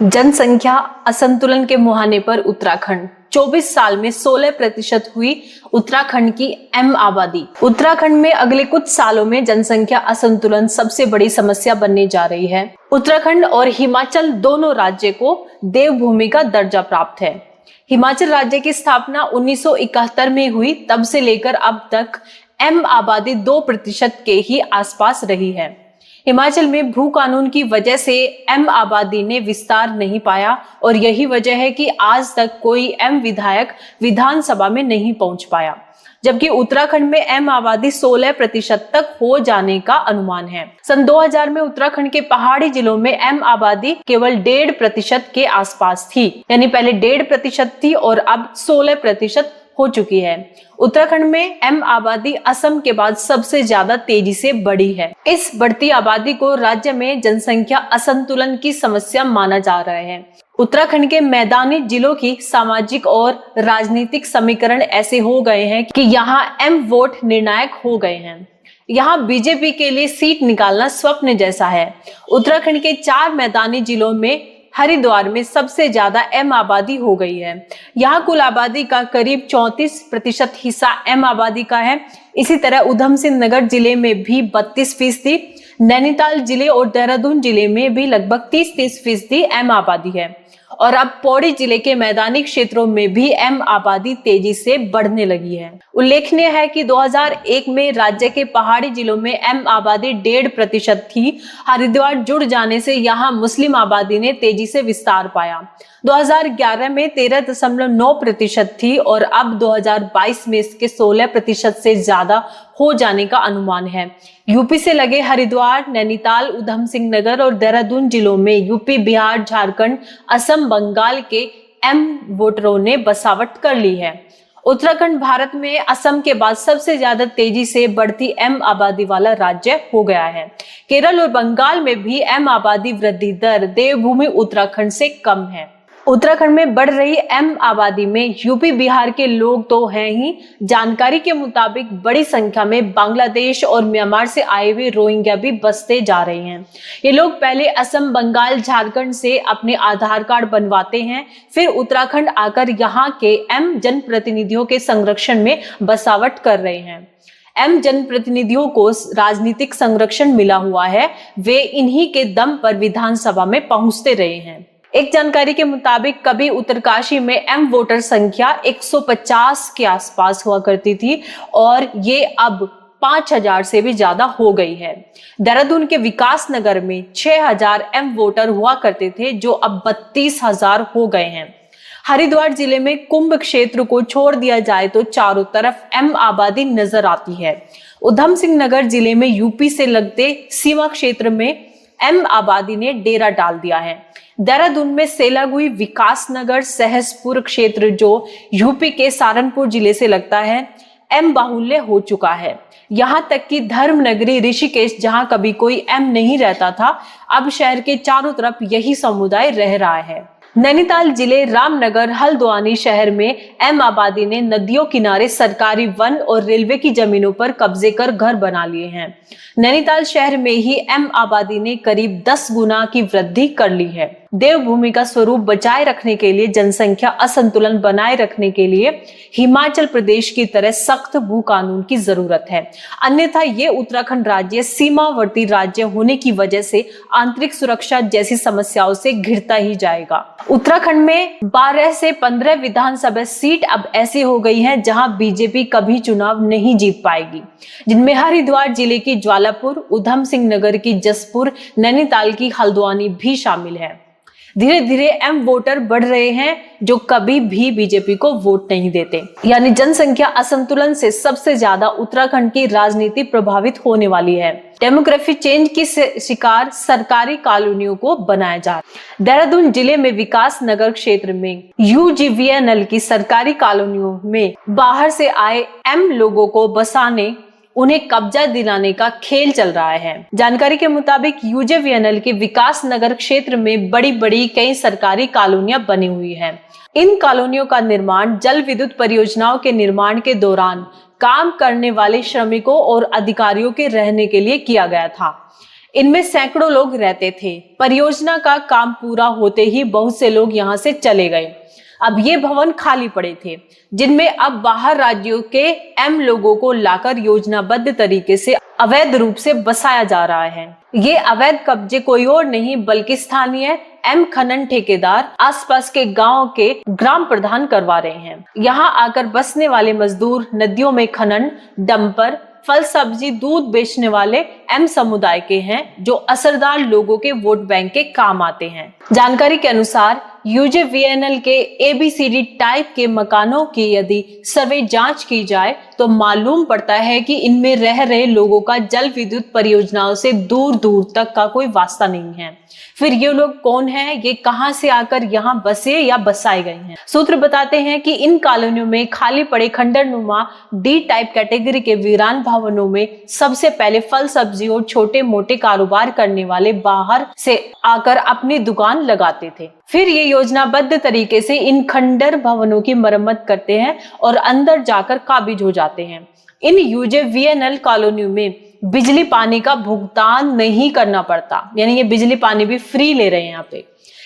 जनसंख्या असंतुलन के मुहाने पर उत्तराखंड। 24 साल में 16% हुई उत्तराखंड की आबादी। उत्तराखंड में अगले कुछ सालों में जनसंख्या असंतुलन सबसे बड़ी समस्या बनने जा रही है। उत्तराखंड और हिमाचल दोनों राज्य को देवभूमि का दर्जा प्राप्त है। हिमाचल राज्य की स्थापना 1971 में हुई, तब से लेकर अब तक आबादी 2% के ही आसपास रही है। हिमाचल में भू कानून की वजह से आबादी ने विस्तार नहीं पाया और यही वजह है कि आज तक कोई विधायक विधानसभा में नहीं पहुंच पाया, जबकि उत्तराखंड में आबादी 16% तक हो जाने का अनुमान है। सन 2000 में उत्तराखंड के पहाड़ी जिलों में आबादी केवल 1.5% के आसपास थी, यानी पहले 1.5% थी और अब 16% हो चुकी है। उत्तराखंड में आबादी असम के बाद सबसे ज्यादा तेजी से बढ़ी है। इस बढ़ती आबादी को राज्य में जनसंख्या असंतुलन की समस्या माना जा रहा है। उत्तराखंड के मैदानी जिलों की सामाजिक और राजनीतिक समीकरण ऐसे हो गए हैं कि यहाँ वोट निर्णायक हो गए हैं। यहाँ बीजेपी के लिए सीट निकालना स्वप्न जैसा है। उत्तराखंड के 4 मैदानी जिलों में हरिद्वार में सबसे ज्यादा आबादी हो गई है। यहाँ कुल आबादी का करीब 34% हिस्सा आबादी का है। इसी तरह उधम सिंह नगर जिले में भी 32%, नैनीताल जिले और देहरादून जिले में भी लगभग 30% आबादी है। और अब पौड़ी जिले के मैदानी क्षेत्रों में भी आबादी तेजी से बढ़ने लगी है। उल्लेखनीय है कि 2001 में राज्य के पहाड़ी जिलों में आबादी 1.5% थी। हरिद्वार जुड़ जाने से यहाँ मुस्लिम आबादी ने तेजी से विस्तार पाया। 2011 में 13.9% थी और अब 2022 में इसके 16% से ज्यादा हो जाने का अनुमान है। यूपी से लगे हरिद्वार, नैनीताल, उधम सिंह नगर और देहरादून जिलों में यूपी, बिहार, झारखंड, असम, बंगाल के वोटरों ने बसावट कर ली है। उत्तराखंड भारत में असम के बाद सबसे ज्यादा तेजी से बढ़ती आबादी वाला राज्य हो गया है। केरल और बंगाल में भी आबादी वृद्धि दर देवभूमि उत्तराखंड से कम है। उत्तराखंड में बढ़ रही आबादी में यूपी, बिहार के लोग तो हैं ही। जानकारी के मुताबिक बड़ी संख्या में बांग्लादेश और म्यांमार से आए हुए रोहिंग्या भी बसते जा रहे हैं। ये लोग पहले असम, बंगाल, झारखंड से अपने आधार कार्ड बनवाते हैं, फिर उत्तराखंड आकर यहाँ के जनप्रतिनिधियों के संरक्षण में बसावट कर रहे हैं। जनप्रतिनिधियों को राजनीतिक संरक्षण मिला हुआ है, वे इन्हीं के दम पर विधानसभा में पहुंचते रहे हैं। एक जानकारी के मुताबिक कभी उत्तरकाशी में वोटर संख्या 150 के आसपास हुआ करती थी और ये अब 5000 से भी ज्यादा हो गई है। देहरादून के विकास नगर में 6000 वोटर हुआ करते थे, जो अब 32,000 हो गए हैं। हरिद्वार जिले में कुंभ क्षेत्र को छोड़ दिया जाए तो चारों तरफ आबादी नजर आती है। उधम सिंह नगर जिले में यूपी से लगते सीमा क्षेत्र में आबादी ने डेरा डाल दिया है। देहरादून में सेलागुई, विकास नगर, सहसपुर क्षेत्र जो यूपी के सहारनपुर जिले से लगता है, बाहुल्य हो चुका है। यहाँ तक कि धर्म नगरी ऋषिकेश, जहाँ कभी कोई नहीं रहता था, अब शहर के चारों तरफ यही समुदाय रह रहा है। नैनीताल जिले रामनगर हल्द्वानी शहर में आबादी ने नदियों किनारे सरकारी वन और रेलवे की जमीनों पर कब्जे कर घर बना लिए हैं। नैनीताल शहर में ही आबादी ने करीब 10 गुना की वृद्धि कर ली है। देवभूमि का स्वरूप बचाए रखने के लिए, जनसंख्या असंतुलन बनाए रखने के लिए हिमाचल प्रदेश की तरह सख्त भू कानून की जरूरत है। अन्यथा ये उत्तराखंड राज्य सीमावर्ती राज्य होने की वजह से आंतरिक सुरक्षा जैसी समस्याओं से घिरता ही जाएगा। उत्तराखंड में 12 से 15 विधानसभा सीट अब ऐसी हो गई हैं जहां बीजेपी कभी चुनाव नहीं जीत पाएगी, जिनमें हरिद्वार जिले की ज्वालापुर, उधम सिंह नगर की जसपुर, नैनीताल की हल्द्वानी भी शामिल है। धीरे धीरे वोटर बढ़ रहे हैं जो कभी भी बीजेपी को वोट नहीं देते। यानी जनसंख्या असंतुलन से सबसे ज्यादा उत्तराखंड की राजनीति प्रभावित होने वाली है। डेमोग्राफी चेंज की शिकार सरकारी कॉलोनियों को बनाया जा रहा है। देहरादून जिले में विकास नगर क्षेत्र में UGVNL की सरकारी कॉलोनियों में बाहर से आए लोगों को बसाने, उन्हें कब्जा दिलाने का खेल चल रहा है। जानकारी के मुताबिक UGVNL के विकास नगर क्षेत्र में बड़ी बड़ी कई सरकारी कॉलोनियां बनी हुई हैं। इन कॉलोनियों का निर्माण जल विद्युत परियोजनाओं के निर्माण के दौरान काम करने वाले श्रमिकों और अधिकारियों के रहने के लिए किया गया था। इनमें सैकड़ों लोग रहते थे। परियोजना का काम पूरा होते ही बहुत से लोग यहाँ से चले गए। अब ये भवन खाली पड़े थे, जिनमें अब बाहर राज्यों के एम लोगों को लाकर योजनाबद्ध तरीके से अवैध रूप से बसाया जा रहा है। ये अवैध कब्जे कोई और नहीं बल्कि स्थानीय एम खनन ठेकेदार आसपास के गांव के ग्राम प्रधान करवा रहे हैं। यहाँ आकर बसने वाले मजदूर नदियों में खनन, डंपर, फल सब्जी, दूध बेचने वाले एम समुदाय के हैं, जो असरदार लोगों के वोट बैंक के काम आते हैं। जानकारी के अनुसार यूजेवीएनएल के ABCD टाइप के मकानों की यदि सर्वे जांच की जाए तो मालूम पड़ता है कि इनमें रह रहे लोगों का जल विद्युत परियोजनाओं से दूर दूर तक का कोई वास्ता नहीं है। फिर ये लोग कौन हैं, ये कहां से आकर यहाँ बसे या बसाए गए हैं। सूत्र बताते हैं कि इन कॉलोनियों में खाली पड़े खंडरनुमा D टाइप कैटेगरी के वीरान भवनों में सबसे पहले फल सब्जी और छोटे मोटे कारोबार करने वाले बाहर से आकर अपनी दुकान लगाते थे। फिर ये योजनाबद्ध तरीके से इन खंडर भवनों की मरम्मत करते हैं और अंदर जाकर काबिज हो जाते हैं। इन यूजेवीएनएल कॉलोनियों में बिजली पानी का भुगतान नहीं करना पड़ता, यानी ये बिजली पानी भी फ्री ले रहे हैं यहाँ पे।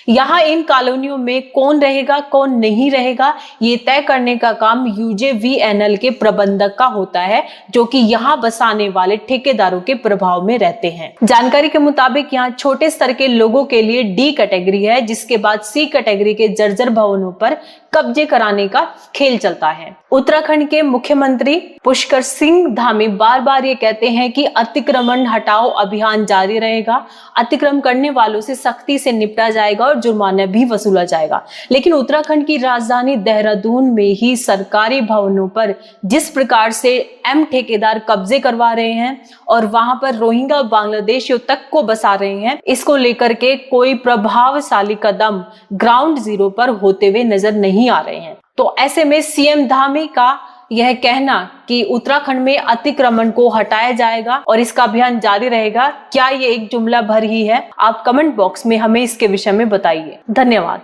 यहाँ इन कॉलोनियों में कौन रहेगा कौन नहीं रहेगा ये तय करने का काम यूजेवीएनएल के प्रबंधक का होता है, जो कि यहाँ बसाने वाले ठेकेदारों के प्रभाव में रहते हैं। जानकारी के मुताबिक यहाँ छोटे स्तर के लोगों के लिए D कैटेगरी है, जिसके बाद C कैटेगरी के जर्जर भवनों पर कब्जे कराने का खेल चलता है। उत्तराखंड के मुख्यमंत्री पुष्कर सिंह धामी बार बार ये कहते हैं कि अतिक्रमण हटाओ अभियान जारी रहेगा, अतिक्रमण करने वालों से सख्ती से निपटा जाएगा और जुर्माना भी वसूला जाएगा। लेकिन उत्तराखंड की राजधानी देहरादून में ही सरकारी भवनों पर जिस प्रकार से एम ठेकेदार कब्जे करवा रहे हैं और वहां पर रोहिंग्या बांग्लादेशियों तक को बसा रहे हैं, इसको लेकर के कोई प्रभावशाली कदम ग्राउंड जीरो पर होते हुए नजर नहीं आ रहे हैं। तो ऐसे में सीएम धामी का यह कहना कि उत्तराखंड में अतिक्रमण को हटाया जाएगा और इसका अभियान जारी रहेगा, क्या ये एक जुमला भर ही है? आप कमेंट बॉक्स में हमें इसके विषय में बताइए। धन्यवाद।